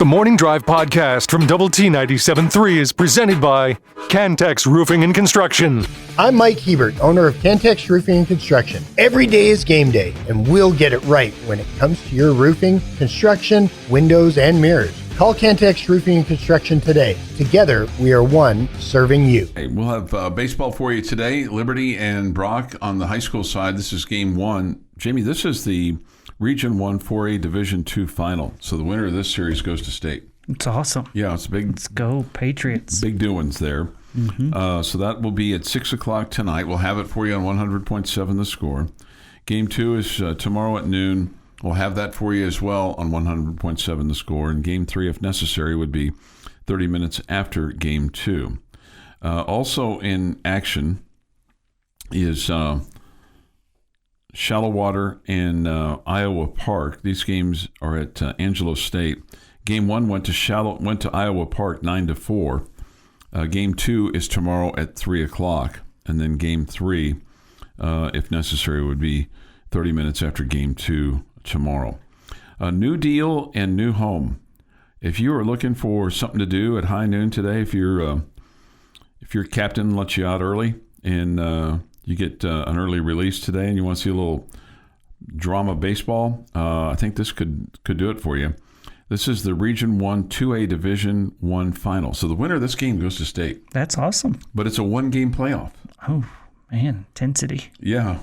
The Morning Drive podcast from Double T 97.3 is presented by Cantex Roofing and Construction. I'm Mike Hebert, owner of Cantex Roofing and Construction. Every day is game day, and we'll get it right when it comes to your roofing, construction, windows, and mirrors. Call Cantex Roofing and Construction today. Together, we are one serving you. Hey, we'll have baseball for you today. Liberty and Brock on the high school side. This is game one. Jamie, this is the Region 1 4A Division 2 final. So the winner of this series goes to state. It's awesome. Yeah, it's big. Let's go, Patriots. Big doings there. Mm-hmm. So that will be at 6 o'clock tonight. We'll have it for you on 100.7 The Score. Game 2 is tomorrow at noon. We'll have that for you as well on 100.7 The Score. And Game 3, if necessary, would be 30 minutes after Game 2. Also in action is Shallow Water and Iowa Park. These games are at Angelo State. Game 1 went to Iowa Park 9-4. Game 2 is tomorrow at 3 o'clock. And then Game 3, if necessary, would be 30 minutes after Game 2 tomorrow. New deal and new home. If you are looking for something to do at high noon today, if your captain lets you out early and you get an early release today and you want to see a little drama baseball, I think this could do it for you. This is the Region 1 2A Division 1 final. So the winner of this game goes to state. That's awesome. But it's a one-game playoff. Oh, man, intensity. Yeah,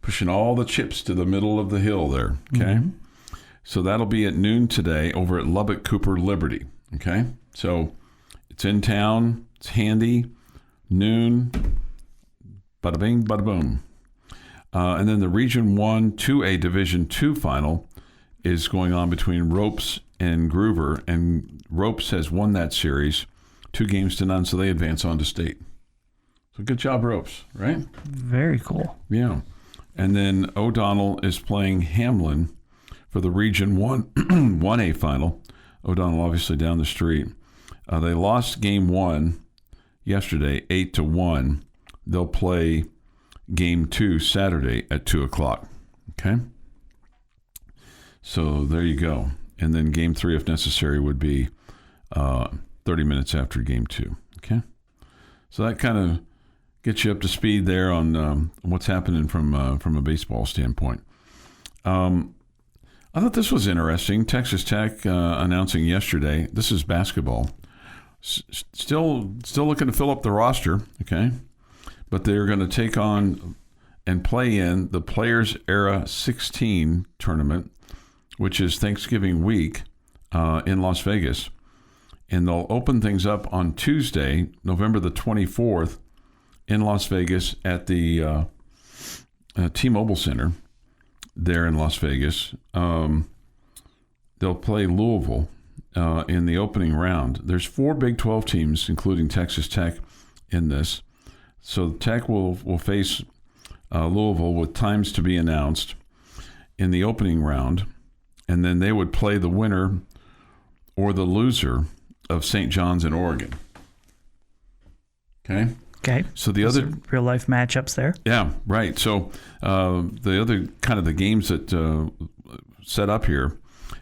pushing all the chips to the middle of the hill there, okay? Mm-hmm. So that'll be at noon today over at Lubbock Cooper Liberty, okay? So it's in town, it's handy, noon, bada bing, bada boom. And then the Region 1 2A Division 2 final is going on between Ropes and Groover, and Ropes has won that series 2-0, so they advance on to state. So good job, Ropes, right? Very cool. Yeah. And then O'Donnell is playing Hamlin for the Region 1 1A final. O'Donnell obviously down the street. They lost Game 1 yesterday, 8-1. They'll play Game 2 Saturday at 2 o'clock. Okay? So there you go. And then Game 3, if necessary, would be 30 minutes after Game 2. Okay? So that kind of get you up to speed there on what's happening from a baseball standpoint. I thought this was interesting. Texas Tech announcing yesterday. This is basketball. Still looking to fill up the roster. Okay, but they're going to take on and play in the Players Era 16 tournament, which is Thanksgiving week in Las Vegas, and they'll open things up on Tuesday, November the 24th. In Las Vegas at the T-Mobile Center there in Las Vegas. They'll play Louisville in the opening round. There's 4 Big 12 teams, including Texas Tech, in this. So Tech will face Louisville with times to be announced in the opening round, and then they would play the winner or the loser of St. John's and Oregon. Okay? Okay. So the other real life matchups there. Yeah, right. So the other kind of the games that set up here: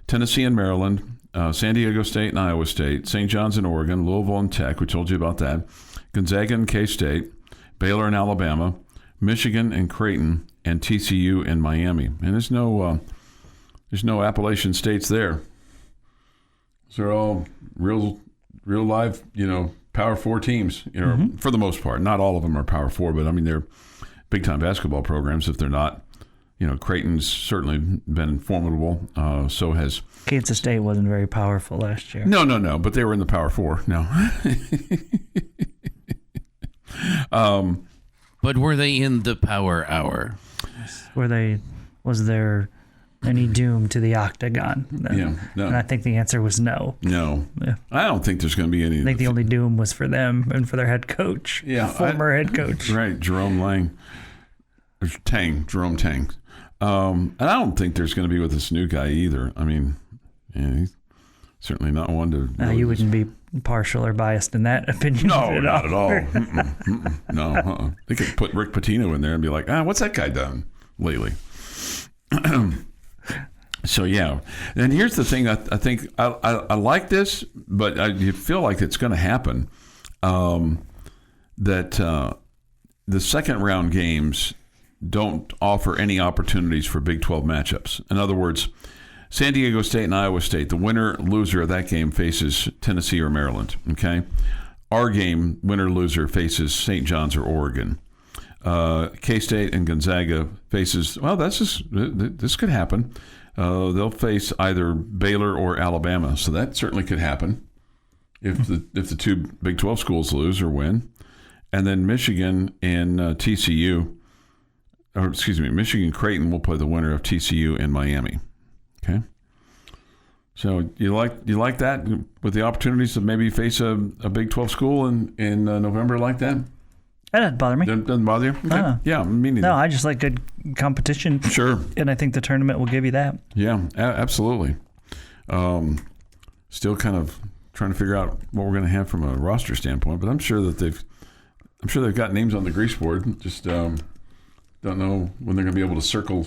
Tennessee and Maryland, San Diego State and Iowa State, St. John's and Oregon, Louisville and Tech. We told you about that. Gonzaga and K-State, Baylor and Alabama, Michigan and Creighton, and TCU and Miami. And there's no Appalachian states there. They're all real live, Power 4 teams, for the most part. Not all of them are Power 4, but I mean, they're big-time basketball programs. If they're not, Creighton's certainly been formidable. So has Kansas State wasn't very powerful last year. No, but they were in the Power 4. No. But were they in the Power Hour? Was there any doom to the octagon? No. And I think the answer was no. No. Yeah. I don't think there's going to be any. I think the only doom was for them and for their head coach. Yeah. Former head coach. Right. Jerome Tang. And I don't think there's going to be with this new guy either. I mean, he's certainly not one to. You wouldn't be partial or biased in that opinion. No, not at all. No. They could put Rick Pitino in there and be like, what's that guy done lately? So yeah, and here's the thing. I think I like this, but you feel like it's going to happen. That the second round games don't offer any opportunities for Big 12 matchups. In other words, San Diego State and Iowa State, the winner loser of that game faces Tennessee or Maryland. Okay, our game winner loser faces St. John's or Oregon. K-State and Gonzaga faces. Well, this could happen. They'll face either Baylor or Alabama, so that certainly could happen if the two Big 12 schools lose or win. And then Michigan and TCU, or excuse me, Michigan Creighton will play the winner of TCU and Miami. Okay, so you like that with the opportunities to maybe face a Big 12 school in November like that? That doesn't bother me. Doesn't bother you? Okay. Yeah, me neither. No, I just like good competition. Sure. And I think the tournament will give you that. Yeah, absolutely. Still kind of trying to figure out what we're going to have from a roster standpoint, but I'm sure they've got names on the grease board. Just don't know when they're going to be able to circle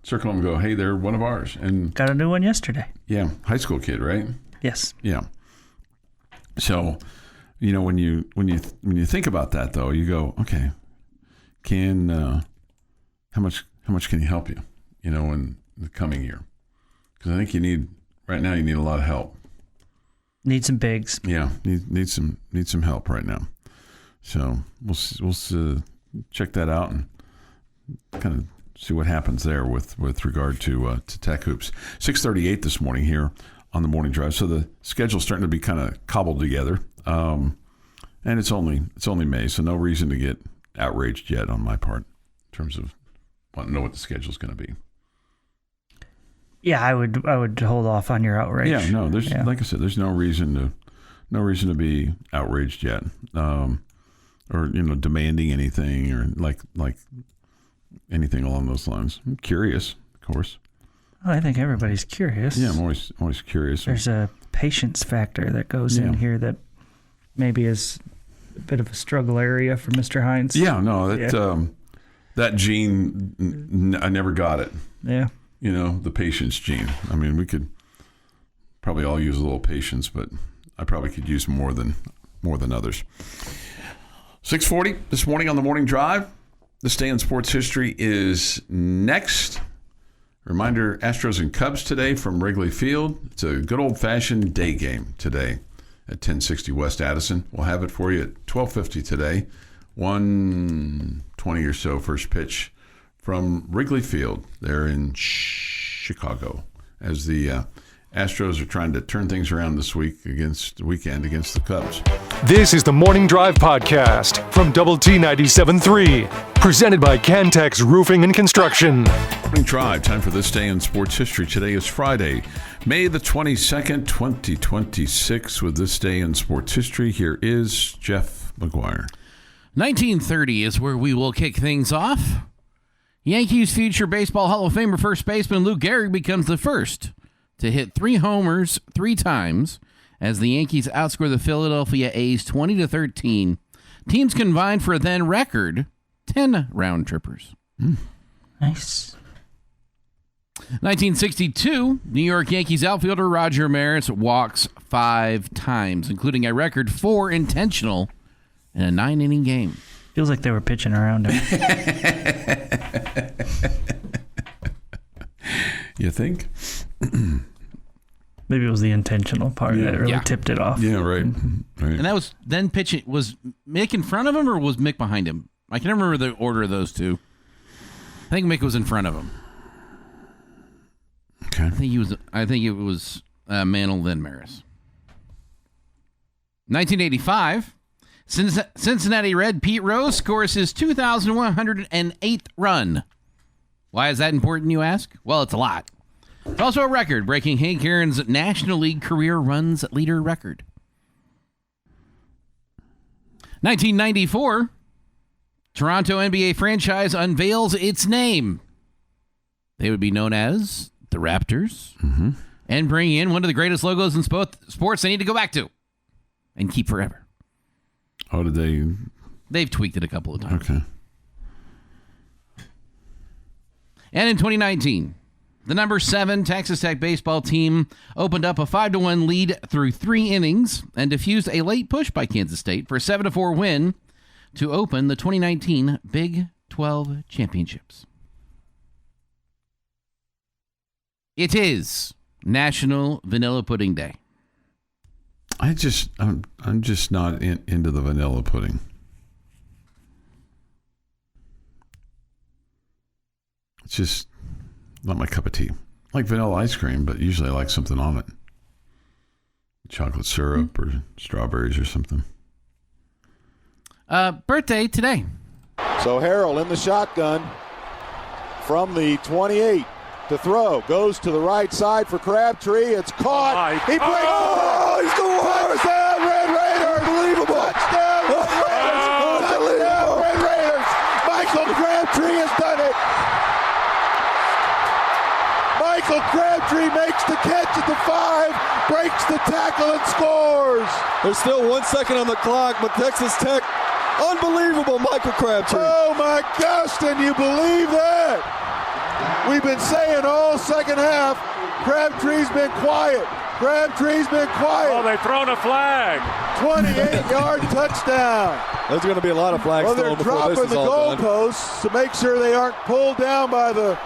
them and go, hey, they're one of ours. And got a new one yesterday. Yeah, high school kid, right? Yes. Yeah. So, when you think about that though, you go, okay, how much can he help you? In the coming year, because I think you need a lot of help. Need some bigs. Yeah, need some help right now. So we'll check that out and kind of see what happens there with regard to Tech Hoops. 6:38 this morning here on the morning drive. So the schedule's starting to be kind of cobbled together, and it's only May, so no reason to get outraged yet on my part in terms of wanting to know what the schedule's going to be. Yeah, I would hold off on your outrage. Yeah, no, like I said, there's no reason to be outraged yet, or demanding anything or like anything along those lines. I'm curious, of course. Well, I think everybody's curious. Yeah, I'm always curious. There's a patience factor that goes in here that maybe is a bit of a struggle area for Mr. Heinz. Yeah, no, that gene, I never got it. Yeah. The patience gene. I mean, we could probably all use a little patience, but I probably could use more than others. 6:40 this morning on the Morning Drive. This day in sports history is next. Reminder, Astros and Cubs today from Wrigley Field. It's a good old-fashioned day game today at 1060 West Addison. We'll have it for you at 12:50 today. 1:20 or so first pitch from Wrigley Field there in Chicago as the Astros are trying to turn things around this weekend against the Cubs. This is the Morning Drive Podcast from Double T 97.3, presented by Cantex Roofing and Construction. Morning Drive, time for this day in sports history. Today is Friday, May the 22nd, 2026. With this day in sports history, here is Jeff McGuire. 1930 is where we will kick things off. Yankees future Baseball Hall of Famer first baseman Lou Gehrig becomes the first to hit 3 homers 3 times as the Yankees outscore the Philadelphia A's 20-13. Teams combined for a then record 10 round trippers. Nice. 1962, New York Yankees outfielder Roger Maris walks 5 times, including a record 4 intentional in a 9-inning game. Feels like they were pitching around him. You think? Maybe it was the intentional part that really tipped it off. Yeah, right. And that was then pitching. Was Mick in front of him or was Mick behind him? I can never remember the order of those two. I think Mick was in front of him. Okay. I think it was Mantle then Maris. 1985. Cincinnati Red Pete Rose scores his 2,108th run. Why is that important, you ask? Well, it's a lot. It's also a record, breaking Hank Aaron's National League career runs leader record. 1994, Toronto NBA franchise unveils its name. They would be known as the Raptors, and bring in one of the greatest logos in sports they need to go back to and keep forever. Oh, did they? They've tweaked it a couple of times. Okay. And in 2019, The number 7 Texas Tech baseball team opened up a 5-1 lead through 3 innings and diffused a late push by Kansas State for a 7-4 win to open the 2019 Big 12 championships. It is National Vanilla Pudding Day. I'm just not into the vanilla pudding. It's just not my cup of tea. I like vanilla ice cream, but usually I like something on it. Chocolate syrup or strawberries or something. Birthday today. So Harrell in the shotgun from the 28 to throw. Goes to the right side for Crabtree. It's caught. He breaks. Oh, he scores! Touchdown, Red Raiders! Unbelievable! Touchdown, Red Raiders! Touchdown, Red Raiders! Michael Crabtree has done it. Michael Crabtree makes the catch at the 5, breaks the tackle and scores. There's still 1 second on the clock, but Texas Tech, unbelievable, Michael Crabtree. Oh my gosh, can you believe that? We've been saying all second half, Crabtree's been quiet. Crabtree's been quiet. Oh, they've thrown a flag. 28-yard touchdown. There's going to be a lot of flags Well, they're thrown before dropping this is the all done. goalposts to make sure they aren't pulled down by the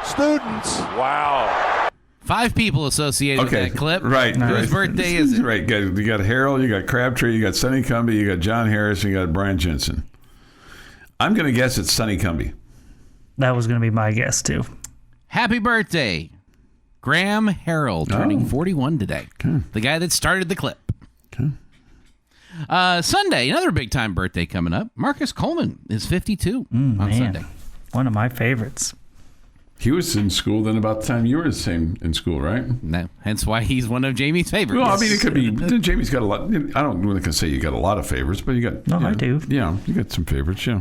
students. Wow. 5 people associated with that clip. Right. Whose birthday is it? Right. You got Harrell, you got Crabtree, you got Sonny Cumbie, you got John Harris, and you got Brian Jensen. I'm going to guess it's Sonny Cumbie. That was going to be my guess, too. Happy birthday, Graham Harrell, turning 41 today. Okay. The guy that started the clip. Okay. Sunday, another big-time birthday coming up. Marcus Coleman is 52 on Sunday. One of my favorites. He was in school then about the time you were in school, right? No, hence why he's one of Jamie's favorites. Well, I mean, it could be. Jamie's got a lot. I don't really can say you got a lot of favorites, but you got. No, I do. Yeah, you got some favorites, yeah.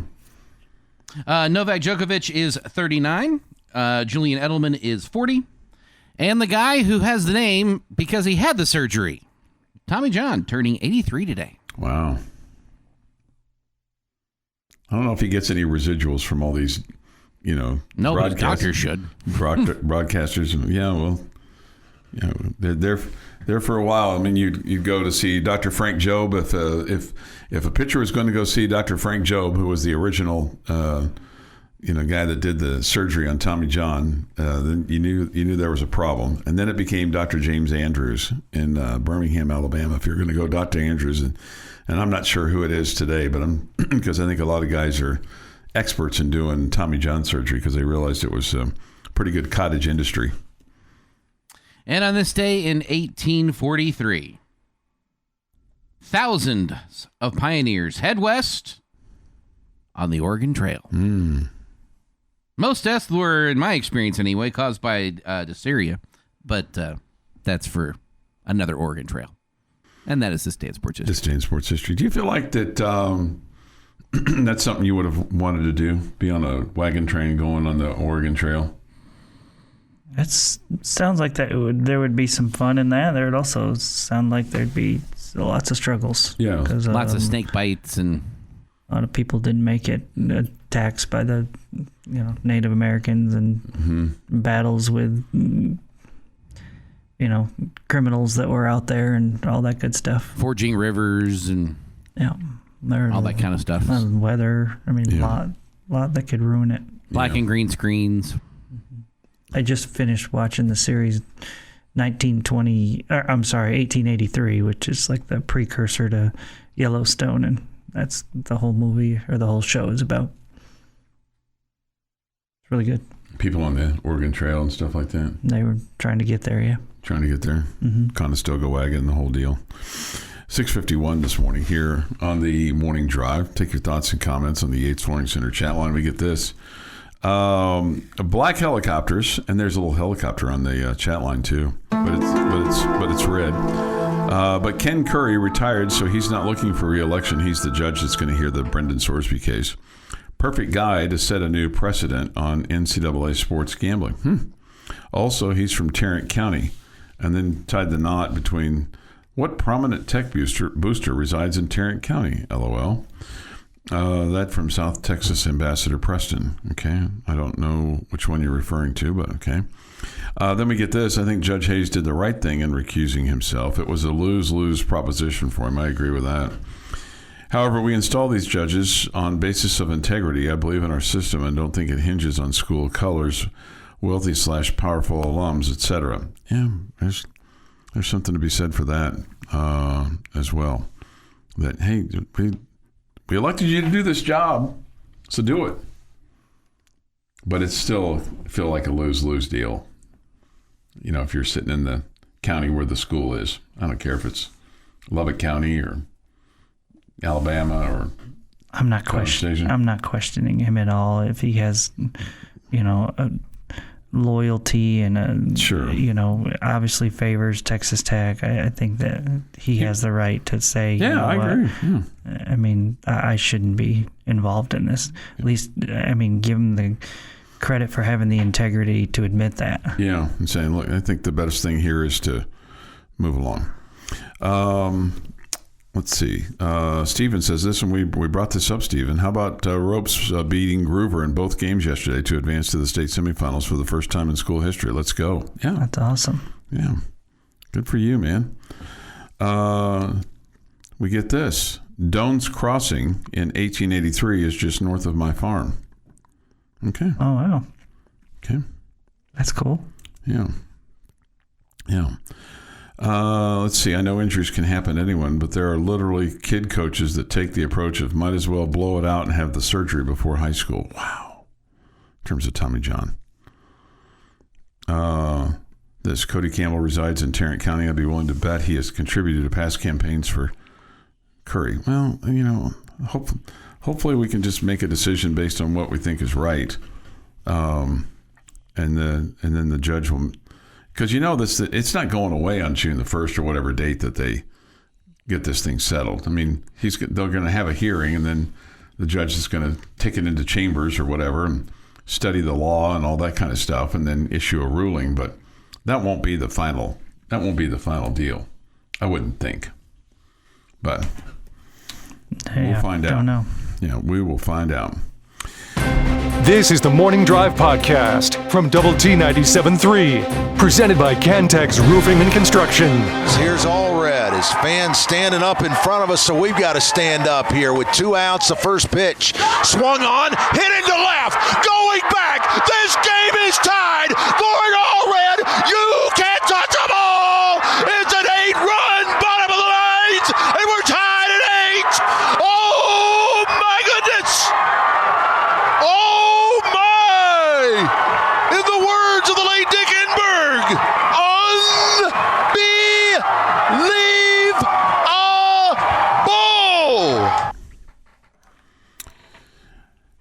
Novak Djokovic is 39. Julian Edelman is 40. And the guy who has the name because he had the surgery, Tommy John, turning 83 today. Wow. I don't know if he gets any residuals from all these, No, but the doctor should. Broadcasters. Yeah, well, they're there for a while. I mean, you'd go to see Dr. Frank Jobe if a pitcher was going to go see Dr. Frank Jobe, who was the original guy that did the surgery on Tommy John, then you knew there was a problem. And then it became Dr. James Andrews in Birmingham, Alabama. If you're going to go Dr. Andrews, and I'm not sure who it is today, but because I think a lot of guys are experts in doing Tommy John surgery because they realized it was a pretty good cottage industry. And on this day in 1843, thousands of pioneers head west on the Oregon Trail. Most deaths were, in my experience anyway, caused by dysentery, but that's for another Oregon Trail. And that is this day in sports history. This day in sports history. Do you feel like that that's something you would have wanted to do? Be on a wagon train going on the Oregon Trail? It sounds like there would be some fun in that. There would also sound like there'd be lots of struggles. Yeah. Lots of snake bites and a lot of people didn't make it. Attacks by the Native Americans and battles with criminals that were out there and all that good stuff. Forging rivers and all that kind of stuff. Weather. I mean, a lot that could ruin it. Black and green screens. I just finished watching the series 1883, which is like the precursor to Yellowstone, and that's the whole movie or the whole show is about. It's really good. People on the Oregon Trail and stuff like that. They were trying to get there, yeah. Trying to get there. Conestoga wagon, the whole deal. 6:51 this morning here on the Morning Drive. Take your thoughts and comments on the Yates Flooring Center chat line. We get this. Black helicopters, and there's a little helicopter on the chat line too, but it's red. But Ken Curry retired, so he's not looking for re-election. He's the judge that's going to hear the Brendan Sorsby case. Perfect guy to set a new precedent on NCAA sports gambling. Also, he's from Tarrant County, and then tied the knot between what prominent tech booster resides in Tarrant County. LOL. That from South Texas Ambassador Preston. Okay. I don't know which one you're referring to, but okay. Then we get this. I think Judge Hayes did the right thing in recusing himself. It was a lose-lose proposition for him. I agree with that. However, we install these judges on basis of integrity. I believe in our system and don't think it hinges on school colors, wealthy/powerful alums, etc. Yeah, there's something to be said for that as well. That, hey, we elected you to do this job, so do it. But it's still feel like a lose-lose deal. You know, if you're sitting in the county where the school is. I don't care if it's Lubbock County or Alabama or I'm not questioning him at all if he has, a loyalty and sure. Obviously favors Texas Tech. I think that he has the right to say, I agree. Yeah. I mean, I shouldn't be involved in this. At least, give him the credit for having the integrity to admit that. Yeah, and saying, look, I think the best thing here is to move along. Let's see. Steven says this, and we brought this up, Steven. How about Ropes beating Groover in both games yesterday to advance to the state semifinals for the first time in school history? Let's go. Yeah. That's awesome. Yeah. Good for you, man. We get this. Doan's Crossing in 1883 is just north of my farm. Okay. Oh, wow. Okay. That's cool. Yeah. Yeah. Let's see. I know injuries can happen to anyone, but there are literally kid coaches that take the approach of might as well blow it out and have the surgery before high school. Wow. In terms of Tommy John. This Cody Campbell resides in Tarrant County. I'd be willing to bet he has contributed to past campaigns for Curry. Well, hopefully we can just make a decision based on what we think is right. And then the judge will... Because it's not going away on June the 1st or whatever date that they get this thing settled. I mean, they're going to have a hearing, and then the judge is going to take it into chambers or whatever and study the law and all that kind of stuff, and then issue a ruling. But that won't be the final. That won't be the final deal. I wouldn't think. But we'll find out. Don't know. Yeah, we will find out. This is the Morning Drive Podcast from Double T 97.3, presented by Cantex Roofing and Construction. Here's all red. His fans standing up in front of us, so we've got to stand up here with 2 outs. The first pitch swung on, hit into left, going back. This game is tied. Going all red. You can't touch them all. It's an 8-run bottom of the lines, and we're tied at 8. Oh my goodness. Oh my! In the words of the late Dick Enberg, unbelievable!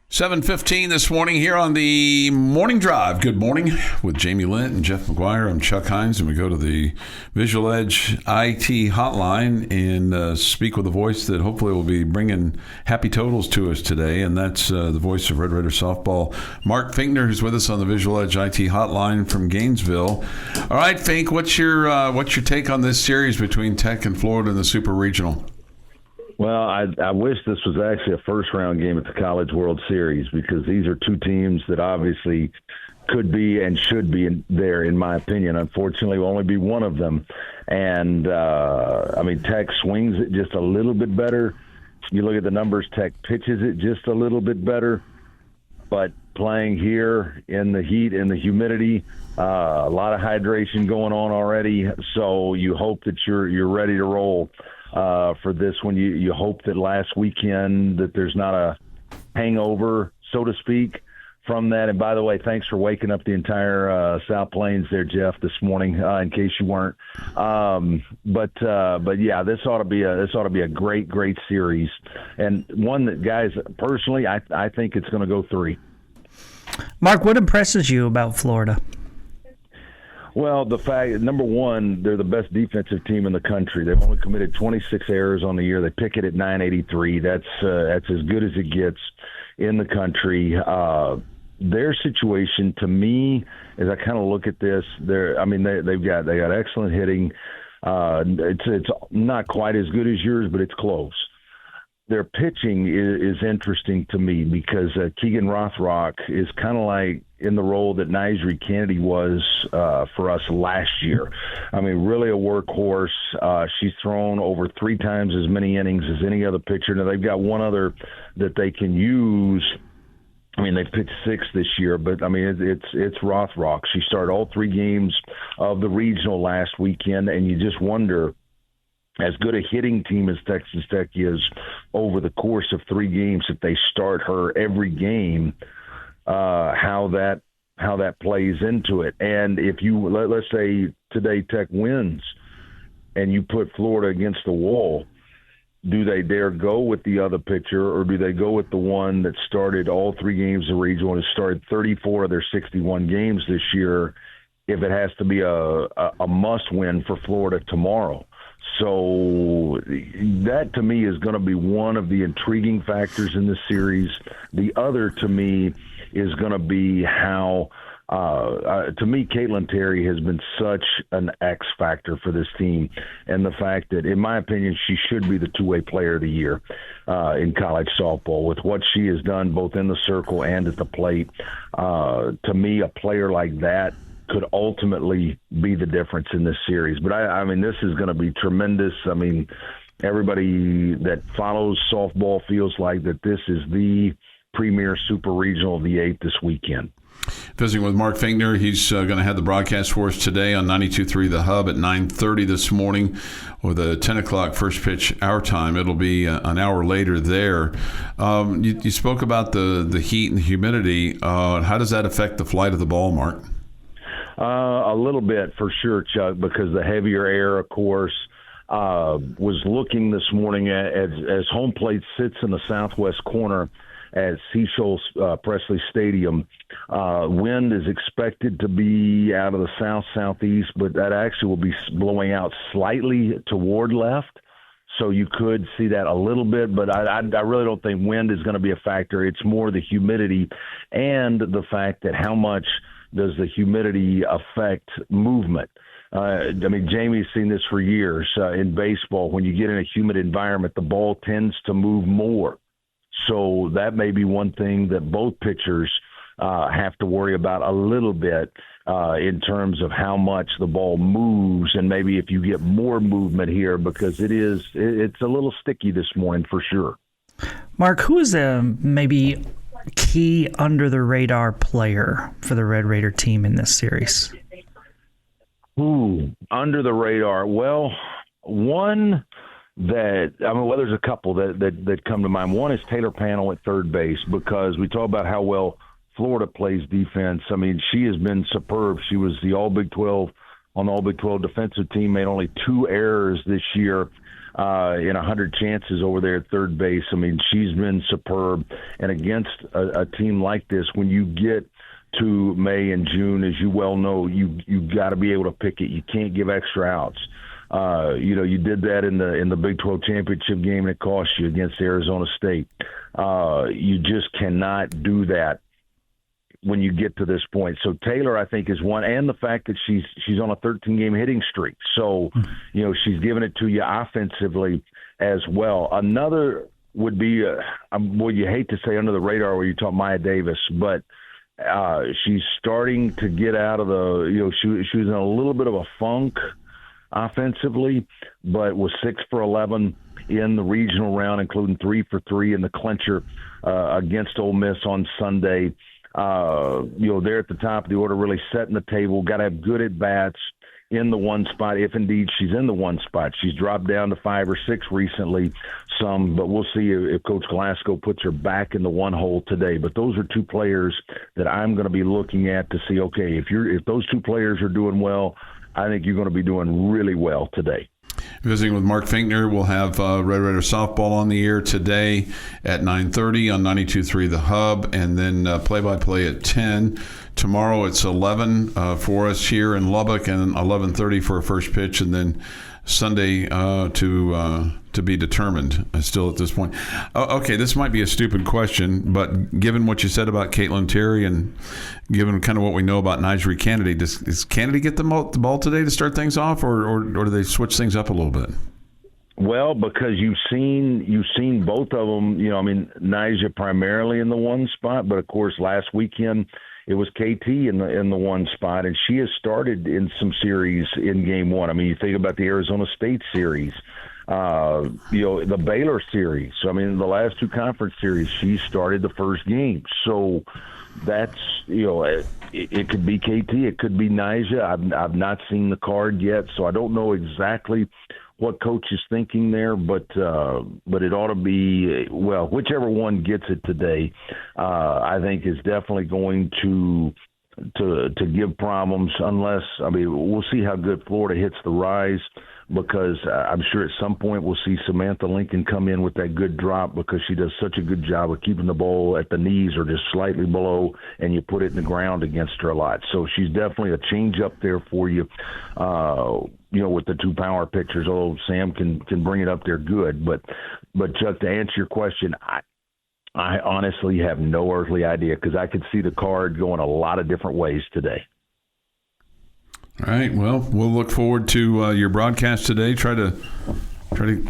7:15 this morning here on the Morning Drive. Good morning with Jamie Lent and Jeff McGuire. I'm Chuck Heinz, and we go to the Visual Edge IT hotline and speak with a voice that hopefully will be bringing happy totals to us today, and that's the voice of Red Raider softball, Mark Finkner, who's with us on the Visual Edge IT hotline from Gainesville. All right, Fink, what's your take on this series between Tech and Florida in the Super Regional? Well, I wish this was actually a first-round game at the College World Series, because these are two teams that obviously could be and should be there, in my opinion. Unfortunately, will only be one of them. And, Tech swings it just a little bit better. You look at the numbers, Tech pitches it just a little bit better. But playing here in the heat and the humidity, a lot of hydration going on already. So you hope that you're ready to roll. For this one, you hope that last weekend that there's not a hangover, so to speak, from that. And by the way, thanks for waking up the entire South Plains there, Jeff, this morning, in case you weren't. But yeah, this ought to be a great series, and one that, guys, personally, I think it's going to go 3. Mark, what impresses you about Florida? Well, the fact, number one, they're the best defensive team in the country. They've only committed 26 errors on the year. They pick it at 983. That's as good as it gets in the country. Their situation, to me, as I kind of look at this, they got excellent hitting. It's not quite as good as yours, but it's close. their pitching is interesting to me because Keegan Rothrock is kind of like in the role that Nyjri Kennedy was for us last year. I mean, really a workhorse. She's thrown over 3 times as many innings as any other pitcher. Now, they've got one other that they can use. I mean, they pitched 6 this year, but, I mean, it's Rothrock. She started all 3 games of the regional last weekend, and you just wonder, as good a hitting team as Texas Tech is over the course of 3 games, if they start her every game, how that plays into it. And if you let's say today Tech wins and you put Florida against the wall, do they dare go with the other pitcher, or do they go with the one that started all 3 games of regional and has started 34 of their 61 games this year, if it has to be a must win for Florida tomorrow? So that, to me, is going to be one of the intriguing factors in this series. The other, to me, is going to be how, to me, Caitlin Terry has been such an X factor for this team. And the fact that, in my opinion, she should be the two-way player of the year in college softball with what she has done both in the circle and at the plate. To me, a player like that could ultimately be the difference in this series. But, I mean, this is going to be tremendous. I mean, everybody that follows softball feels like that this is the premier super regional of the 8th this weekend. Visiting with Mark Finkner. He's going to have the broadcast for us today on 92.3 The Hub at 9:30 this morning with a 10 o'clock first pitch our time. It'll be an hour later there. You spoke about the heat and the humidity. How does that affect the flight of the ball, Mark? A little bit for sure, Chuck, because the heavier air, of course, was looking this morning as home plate sits in the southwest corner at Seashore Presley Stadium. Wind is expected to be out of the south-southeast, but that actually will be blowing out slightly toward left. So you could see that a little bit, but I really don't think wind is going to be a factor. It's more the humidity and the fact that how much does the humidity affect movement. I mean, Jamie's seen this for years in baseball. When you get in a humid environment, the ball tends to move more. So that may be one thing that both pitchers have to worry about a little bit in terms of how much the ball moves, and maybe if you get more movement here, because it's a little sticky this morning for sure. Mark, who is maybe key under the radar player for the Red Raider team in this series? Under the radar. Well, one that, I mean, well, there's a couple that come to mind. One is Taylor Panel at third base, because we talk about how well Florida plays defense. I mean, she has been superb. She was the All-Big 12 on the All-Big 12 defensive team, made only 2 errors this year in 100 chances over there at third base. I mean, she's been superb. And against a team like this, when you get to May and June, as you well know, you got to be able to pick it. You can't give extra outs. You did that in the Big 12 championship game, and it cost you against Arizona State. You just cannot do that when you get to this point. So Taylor, I think, is one, and the fact that she's on a 13-game hitting streak. So, she's giving it to you offensively as well. Another would be, you hate to say under the radar where you talk Maya Davis, but she's starting to get out of the, she was in a little bit of a funk offensively, but was 6 for 11 in the regional round, including 3 for 3 in the clincher against Ole Miss on Sunday. They're at the top of the order, really setting the table. Got to have good at-bats in the one spot, if indeed she's in the one spot. She's dropped down to 5 or 6 recently, but we'll see if Coach Glasgow puts her back in the one hole today. But those are 2 players that I'm going to be looking at to see, okay, if those 2 players are doing well, I think you're going to be doing really well today. Visiting with Mark Finkner, we'll have Red Raider softball on the air today at 9:30 on 92.3 The Hub, and then play-by-play at 10. Tomorrow it's 11 for us here in Lubbock, and 11:30 for a first pitch, and then Sunday to be determined still at this point. Okay, this might be a stupid question, but given what you said about Caitlin Terry and given kind of what we know about Nyjri Kennedy, does Kennedy get the ball today to start things off, or do they switch things up a little bit? Well, because you've seen both of them. You know, I mean, Nyjah primarily in the one spot, but of course last weekend it was KT in the one spot, and she has started in some series in game one. I mean, you think about the Arizona State series, the Baylor series. So, I mean, the last two conference series, she started the first game. So that's, it could be KT, it could be Nyjah. I've not seen the card yet, so I don't know exactly what coach is thinking there, but it ought to be, well, whichever one gets it today, I think is definitely going to give problems unless, I mean, we'll see how good Florida hits the rise, because I'm sure at some point we'll see Samantha Lincoln come in with that good drop, because she does such a good job of keeping the ball at the knees or just slightly below, and you put it in the ground against her a lot. So she's definitely a change up there for you, with the two power pitchers. Although Sam can bring it up there good. But Chuck, to answer your question, I honestly have no earthly idea, because I could see the card going a lot of different ways today. All right. Well, we'll look forward to your broadcast today. Try to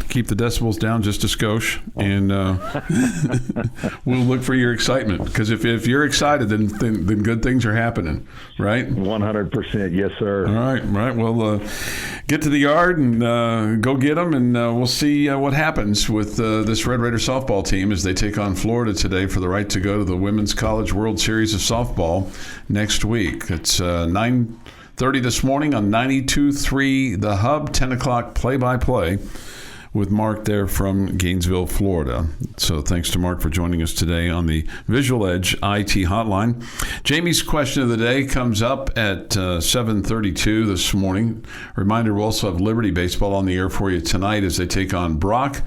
keep the decibels down just a skosh, and we'll look for your excitement, because if you're excited, then good things are happening, right? 100%, yes, sir. All right. Well, get to the yard and go get them, and we'll see what happens with this Red Raider softball team as they take on Florida today for the right to go to the Women's College World Series of Softball next week. It's 9:30 this morning on 92.3 The Hub, 10 o'clock play-by-play with Mark there from Gainesville, Florida. So thanks to Mark for joining us today on the Visual Edge IT hotline. Jamie's question of the day comes up at 7:32 this morning. Reminder, we'll also have Liberty Baseball on the air for you tonight as they take on Brock.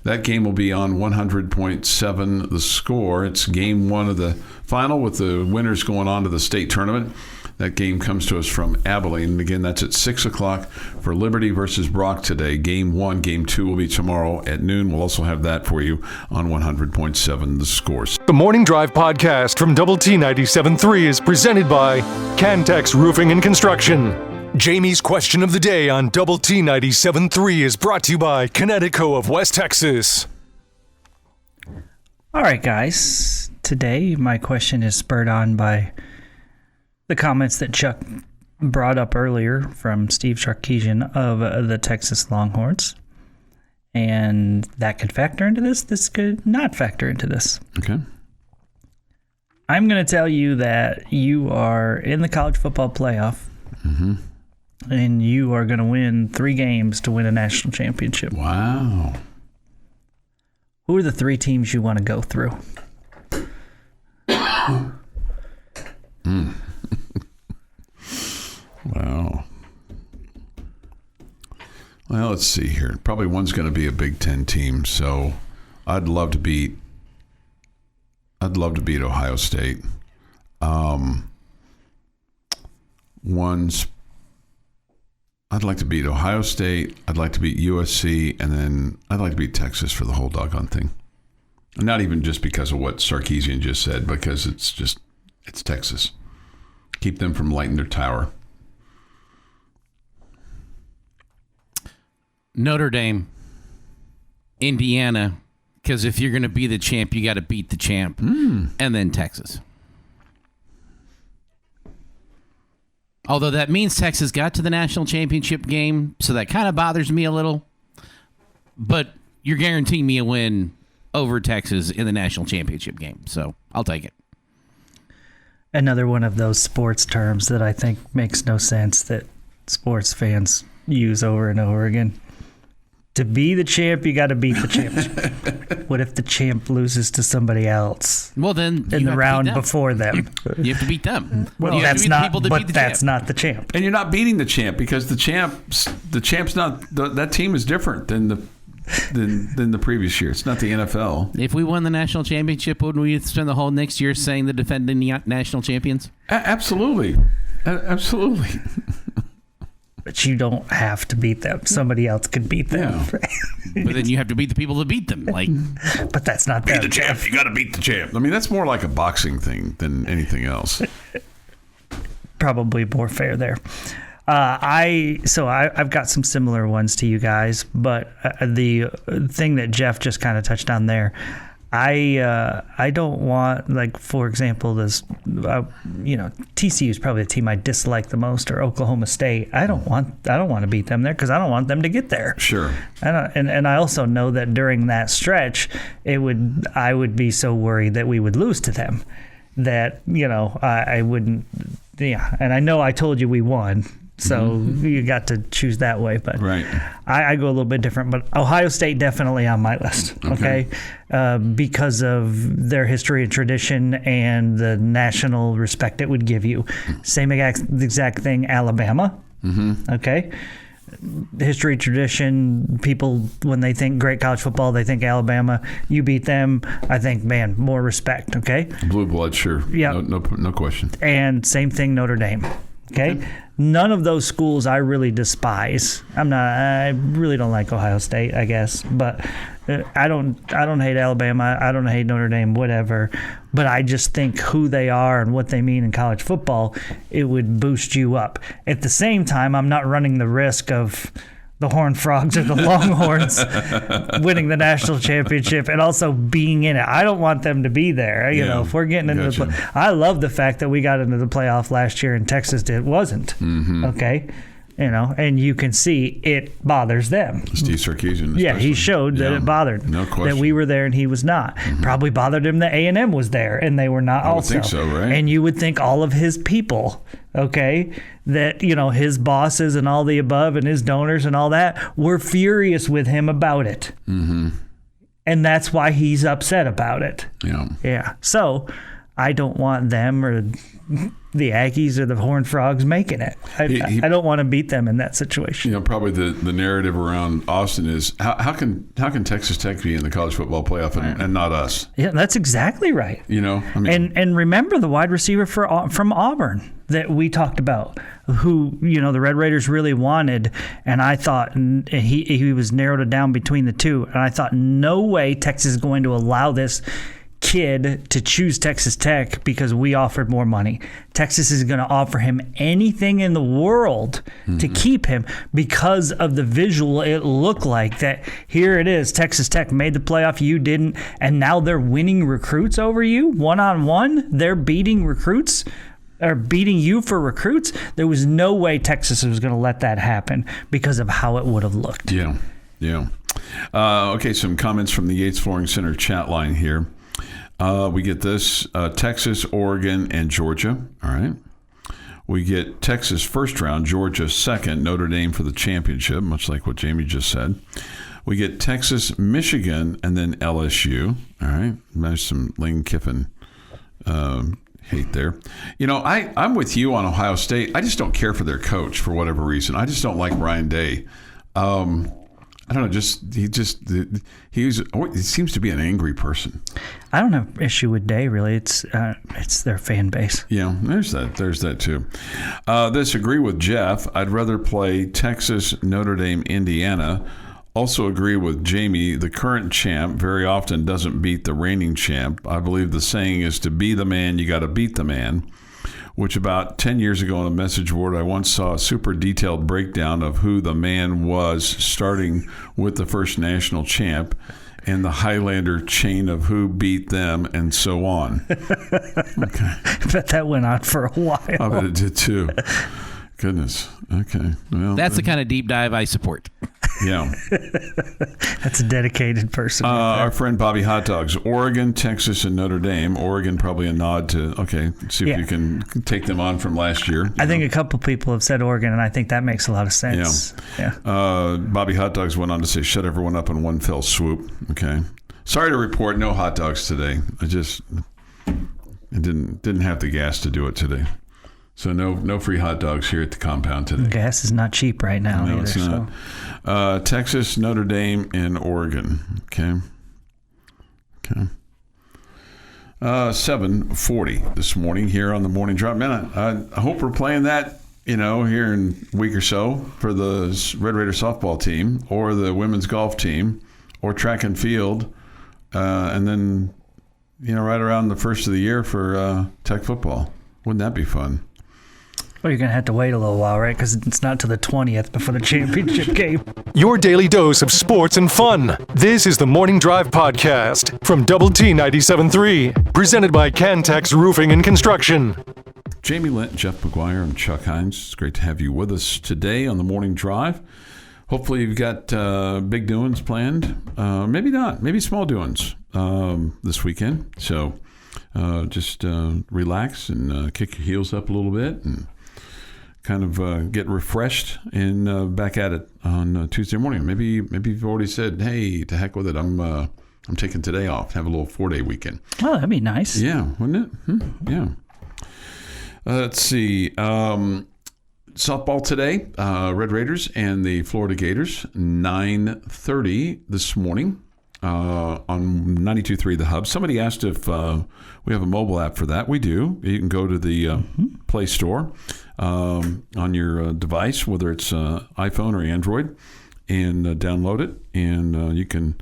That game will be on 100.7 The Score. It's game one of the final, with the winners going on to the state tournament. That game comes to us from Abilene. And again, that's at 6 o'clock for Liberty versus Brock today. Game one. Game two will be tomorrow at noon. We'll also have that for you on 100.7 The Scores. The Morning Drive podcast from Double T 97.3 is presented by Cantex Roofing and Construction. Jamie's question of the day on Double T 97.3 is brought to you by Connecticut of West Texas. All right, guys. Today, my question is spurred on by the comments that Chuck brought up earlier from Steve Sarkisian of the Texas Longhorns. And that could factor into this. This could not factor into this. Okay. I'm going to tell you that you are in the college football playoff, and you are going to win 3 games to win a national championship. Wow. Who are the 3 teams you want to go through? Wow. Well, let's see here. Probably one's going to be a Big Ten team, so I'd love to beat Ohio State. I'd like to beat Ohio State. I'd like to beat USC, and then I'd like to beat Texas for the whole doggone thing. And not even just because of what Sarkisian just said, because it's Texas. Keep them from lighting their tower. Notre Dame, Indiana, because if you're going to be the champ, you got to beat the champ, and then Texas. Although that means Texas got to the national championship game, so that kind of bothers me a little. But you're guaranteeing me a win over Texas in the national championship game, so I'll take it. Another one of those sports terms that I think makes no sense that sports fans use over and over again. To be the champ, you got to beat the champ. What if the champ loses to somebody else? Well, then in the round before them, you have to beat them. Well, that's not the champ. And you're not beating the champ, because the champ's not. That team is different than the previous year. It's not the NFL. If we won the national championship, wouldn't we spend the whole next year saying the defending national champions? Absolutely. Absolutely. But you don't have to beat them. Somebody else could beat them. Yeah. But then you have to beat the people that beat them. But that's not beat the champ. You got to beat the champ. I mean, that's more like a boxing thing than anything else. Probably more fair there. I've got some similar ones to you guys, but the thing that Jeff just kind of touched on there, I don't want, like, for example, this, TCU is probably the team I dislike the most, or Oklahoma State. I don't want to beat them there because I don't want them to get there. Sure. And I also know that during that stretch, I would be so worried that we would lose to them that, I wouldn't. Yeah, and I know I told you we won. So you got to choose that way, but right. I go a little bit different. But Ohio State definitely on my list, okay? Because of their history and tradition and the national respect it would give you. Same exact thing, Alabama, okay? History, tradition, people, when they think great college football, they think Alabama. You beat them, I think, man, more respect, okay? Blue blood, sure. Yeah. No question. And same thing, Notre Dame. Okay, none of those schools I really despise. I really don't like Ohio State, I guess, but I don't hate Alabama. I don't hate Notre Dame, whatever. But I just think who they are and what they mean in college football, it would boost you up. At the same time, I'm not running the risk of the Horned Frogs or the Longhorns winning the national championship and also being in it. I don't want them to be there. If we're getting into the play, I love the fact that we got into the playoff last year and Texas wasn't. Okay. And you can see it bothers them. Steve Sarkisian. Especially. Yeah, he showed that it bothered him. No question. That we were there and he was not. Probably bothered him that A&M was there and they were not also. I would think so, right? And you would think all of his people, okay, that, his bosses and all the above and his donors and all that were furious with him about it. And that's why he's upset about it. Yeah. So I don't want them or the Aggies or the Horned Frogs making it. I don't want to beat them in that situation. Probably the narrative around Austin is how can Texas Tech be in the college football playoff and not us? Yeah, that's exactly right. And remember the wide receiver from Auburn that we talked about, who the Red Raiders really wanted, and I thought he was narrowed it down between the two, and I thought no way Texas is going to allow this kid to choose Texas Tech because we offered more money. Texas is going to offer him anything in the world to keep him because of the visual. It looked like that here it is, Texas Tech made the playoff, you didn't, and now they're winning recruits over you one-on-one. They're beating recruits or beating you for recruits. There was no way Texas was going to let that happen because of how it would have looked. Yeah. Okay, some comments from the Yates Flooring Center chat line here. We get this, Texas, Oregon, and Georgia. All right. We get Texas first round, Georgia second, Notre Dame for the championship, much like what Jamie just said. We get Texas, Michigan, and then LSU. All right. There's some Lane Kiffin hate there. I'm with you on Ohio State. I just don't care for their coach for whatever reason. I just don't like Ryan Day. I don't know. He seems to be an angry person. I don't have issue with Day, really. It's their fan base. Yeah, there's that too. Agree with Jeff. I'd rather play Texas, Notre Dame, Indiana. Also agree with Jamie. The current champ very often doesn't beat the reigning champ. I believe the saying is to be the man, you got to beat the man. Which about 10 years ago on a message board, I once saw a super detailed breakdown of who the man was, starting with the first national champ and the Highlander chain of who beat them and so on. Okay. I bet that went on for a while. I bet it did too. Goodness. Okay. Well, that's the kind of deep dive I support. Yeah. That's a dedicated person. Our friend Bobby Hot Dogs, Oregon, Texas, and Notre Dame. Oregon probably a nod to, see if you can take them on from last year. I think a couple people have said Oregon, and I think that makes a lot of sense. Yeah. Bobby Hot Dogs went on to say, shut everyone up in one fell swoop. Okay. Sorry to report no hot dogs today. I didn't have the gas to do it today. So no free hot dogs here at the compound today. Gas is not cheap right now either. It's not. So. Texas, Notre Dame, and Oregon. Okay. 7:40 this morning here on the Morning Drop. Man, I hope we're playing that, here in a week or so for the Red Raider softball team or the women's golf team or track and field. And then, right around the first of the year for Tech football. Wouldn't that be fun? Well, you're going to have to wait a little while, right? Because it's not till the 20th before the championship game. Your daily dose of sports and fun. This is the Morning Drive Podcast from Double T 97.3, presented by Cantex Roofing and Construction. Jamie Lent, Jeff McGuire, and Chuck Heinz. It's great to have you with us today on the Morning Drive. Hopefully you've got big doings planned. Maybe not. Maybe small doings this weekend. So just relax and kick your heels up a little bit and kind of get refreshed and back at it on Tuesday morning. Maybe you've already said, hey, to heck with it. I'm taking today off. Have a little 4-day weekend. Oh, that'd be nice. Yeah, wouldn't it? Yeah. Let's see. Softball today, Red Raiders and the Florida Gators, 9:30 this morning on 92.3 The Hub. Somebody asked if we have a mobile app for that. We do. You can go to the Play Store on your device, whether it's iPhone or Android, and download it. And you can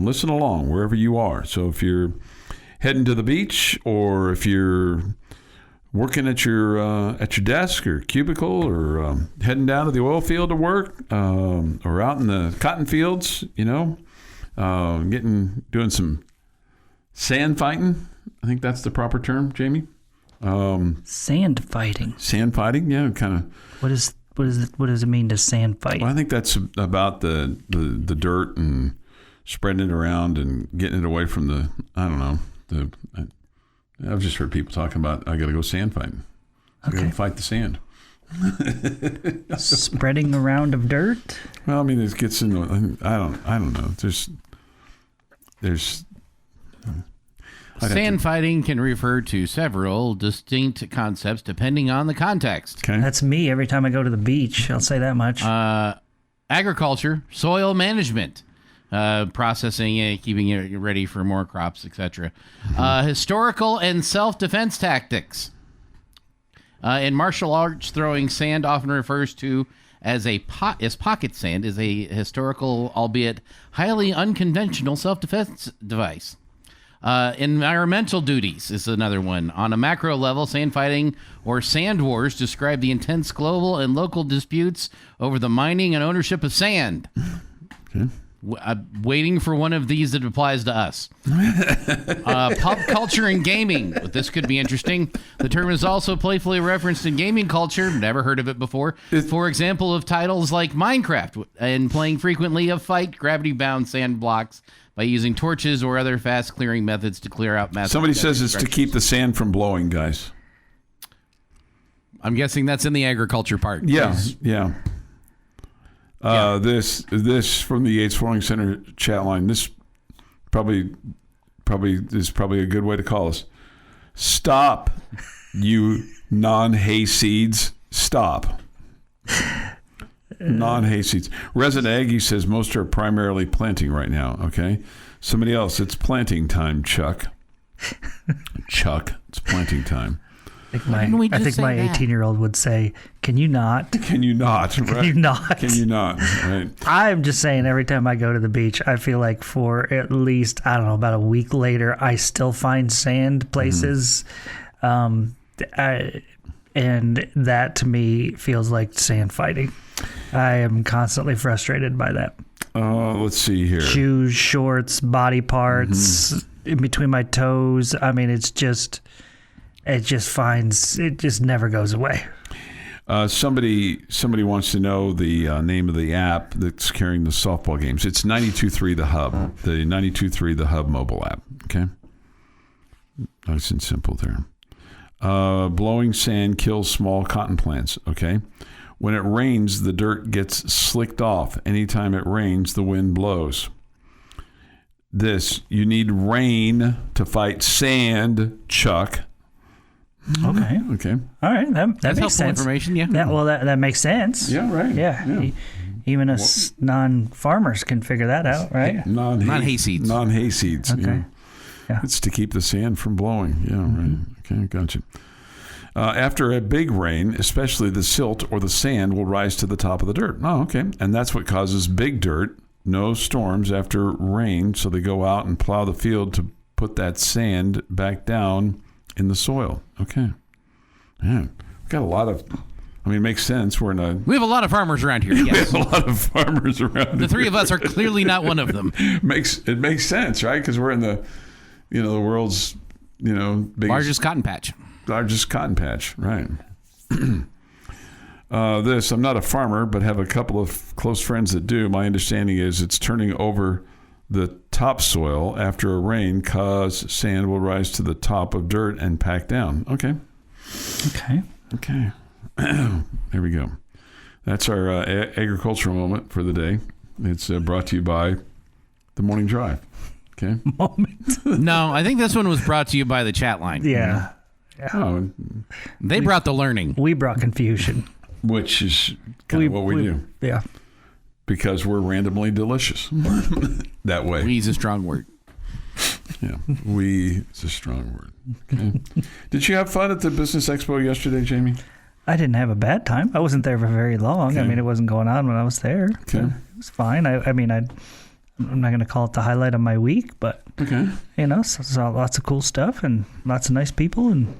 listen along wherever you are. So if you're heading to the beach, or if you're working at your desk or cubicle, or heading down to the oil field to work, or out in the cotton fields, doing some sand fighting. I think that's the proper term, Jamie. Sand fighting. Sand fighting, yeah, kind of. What does it mean to sand fight? Well, I think that's about the dirt and spreading it around and getting it away from the. I don't know. I've just heard people talking about, I got to go sand fighting. I got to fight the sand. Spreading around of dirt? Well, I mean, it gets into, I don't know. There's sand fighting can refer to several distinct concepts depending on the context. Okay. That's me every time I go to the beach. I'll say that much. Agriculture, soil management. Processing it, keeping it ready for more crops, etc. Historical and self-defense tactics. In martial arts, throwing sand often refers to as pocket sand is a historical, albeit highly unconventional self-defense device. Environmental duties is another one. On a macro level, sand fighting or sand wars describe the intense global and local disputes over the mining and ownership of sand. Okay. I'm waiting for one of these that applies to us. Pop culture and gaming. This could be interesting. The term is also playfully referenced in gaming culture. Never heard of it before. For example, of titles like Minecraft and playing frequently of fight gravity-bound sand blocks by using torches or other fast-clearing methods to clear out massive. Somebody says it's to keep the sand from blowing, guys. I'm guessing that's in the agriculture part. Yeah, yeah. This from the Yates Flooring Center chat line. This probably is a good way to call us. Stop, you non-hayseeds. Stop. Non-hayseeds. Resident Aggie says most are primarily planting right now. Okay. Somebody else. It's planting time, Chuck. Chuck, it's planting time. I think my 18-year-old would say, "Can you not? Can you not? Right? Can you not? Can you not?" Right. I'm just saying, every time I go to the beach, I feel like for at least, I don't know, about a week later, I still find sand places. And that to me feels like sand fighting. I am constantly frustrated by that. Let's see here. Shoes, shorts, body parts, in between my toes. I mean, it just never goes away. Somebody wants to know the name of the app that's carrying the softball games. It's 92.3 The Hub, the 92.3 The Hub mobile app. Okay, nice and simple there. Blowing sand kills small cotton plants. Okay, when it rains, the dirt gets slicked off. Anytime it rains, the wind blows. You need rain to fight sand, Chuck. Okay. All right. That That's makes helpful sense. information, yeah. That makes sense. Yeah, right. Yeah. Even us non-farmers can figure that out, right? Non-hayseeds. Non-hayseeds. Okay. Yeah. It's to keep the sand from blowing. Yeah, right. Okay, gotcha. After a big rain, especially the silt or the sand will rise to the top of the dirt. Oh, okay. And that's what causes big dirt. No storms after rain, so they go out and plow the field to put that sand back down in the soil. Okay. Man, got a lot of. I mean, it makes sense. We have a lot of farmers around here. Yes. We have a lot of farmers around. The three of us are clearly not one of them. It makes sense, right? Because we're in the world's biggest, largest cotton patch. Largest cotton patch, right? I'm not a farmer, but have a couple of close friends that do. My understanding is it's turning over the topsoil after a rain, cause sand will rise to the top of dirt and pack down. Okay. There we go. That's our agricultural moment for the day. It's brought to you by the Morning Drive. Okay. Moment. No, I think this one was brought to you by the chat line. Yeah. Oh, they brought the learning. We brought confusion. Which is kind of what we do. Yeah. Because we're randomly delicious. That way. We's a strong word. Yeah. It's a strong word. Okay. Did you have fun at the Business Expo yesterday, Jamie? I didn't have a bad time. I wasn't there for very long. Okay. I mean, it wasn't going on when I was there. Okay. It was fine. I'm not going to call it the highlight of my week, but, okay. Saw lots of cool stuff and lots of nice people. And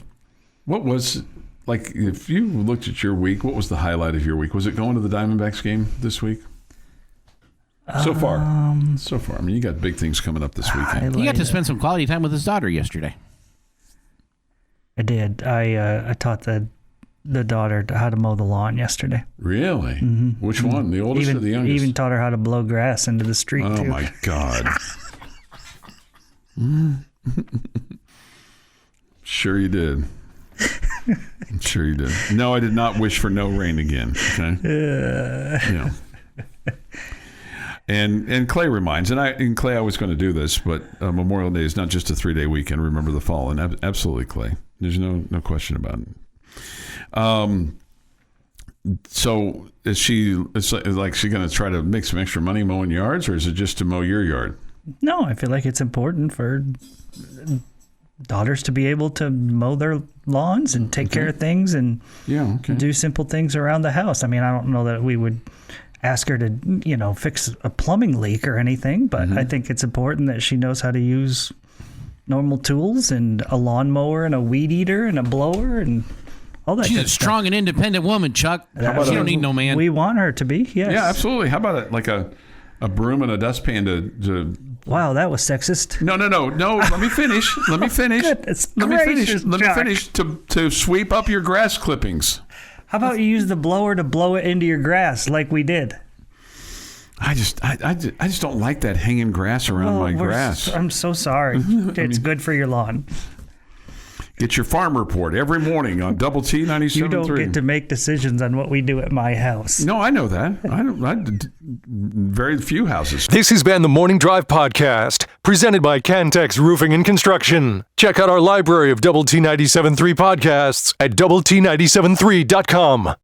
what was, if you looked at your week, what was the highlight of your week? Was it going to the Diamondbacks game this week? So far. I mean, you got big things coming up this weekend. He got to spend some quality time with his daughter yesterday. I did. I taught the daughter how to mow the lawn yesterday. Really? Mm-hmm. Which one? The oldest or the youngest? Even taught her how to blow grass into the street, Oh, too. my God. Sure you did. I'm sure you did. No, I did not wish for no rain again. Okay. Yeah. And Clay reminds, and Clay, I was going to do this, but Memorial Day is not just a 3-day weekend. Remember the fall, and absolutely, Clay. There's no question about it. So is she going to try to make some extra money mowing yards, or is it just to mow your yard? No, I feel like it's important for daughters to be able to mow their lawns and take care of things and do simple things around the house. I mean, I don't know that we would ask her to, fix a plumbing leak or anything, but I think it's important that she knows how to use normal tools and a lawnmower and a weed eater and a blower and all that. She's a strong and independent woman, Chuck. She don't need no man. We want her to be, yes. Yeah, absolutely. How about a broom and a dustpan to Wow, that was sexist. No. Let me finish. Let me finish. Let me finish to sweep up your grass clippings. How about you use the blower to blow it into your grass like we did? I just don't like that hanging grass around my grass. I'm so sorry. It's good for your lawn. Get your farm report every morning on Double T 97.3. You don't get to make decisions on what we do at my house. No, I know that. Very few houses. This has been the Morning Drive Podcast, presented by Cantex Roofing and Construction. Check out our library of Double T 97.3 podcasts at doublet97.3.com.